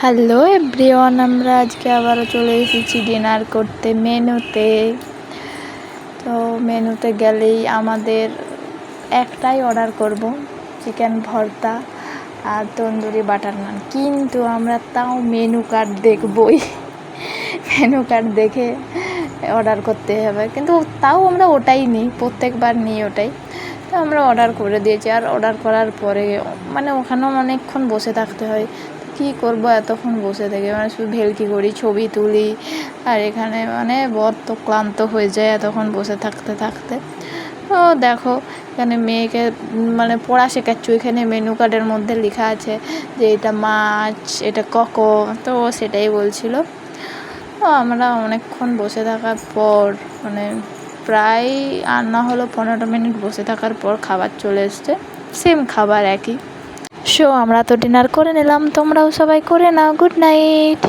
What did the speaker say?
Hello everyone, আমরা আজকে আবারও চলে এসেছি ডিনার করতে মেনুতে। তো মেনুতে গেলেই আমাদের একটাই অর্ডার করব, চিকেন ভর্তা আর তন্দুরি বাটার নান। কিন্তু আমরা তাও মেনু কার্ড দেখবই, মেনু কার্ড দেখে অর্ডার করতে হবে। কিন্তু তাও আমরা ওটাই নিই, প্রত্যেকবার নিই ওটাই। তো আমরা অর্ডার করে দিয়েছি। আর অর্ডার করার পরে ওখানেও অনেকক্ষণ বসে থাকতে হয়। কী করবো, এতক্ষণ বসে থেকে শুধু ভেলকি করি, ছবি তুলি। আর এখানে বড্ড ক্লান্ত হয়ে যায় এতক্ষণ বসে থাকতে থাকতে। তো দেখো, এখানে মেয়েকে পড়া শেখাচ্ছি। এখানে মেনু কার্ডের মধ্যে লেখা আছে যে এটা মাছ, এটা কখন। তো ও সেটাই বলছিল। তো আমরা অনেকক্ষণ বসে থাকার পর প্রায় আর না হলো 15 মিনিট বসে থাকার পর খাবার চলে এসছে, সেম খাবার একই। আমরা তো ডিনার করে নিলাম, তোমরাও সবাই করে নাও। Good night.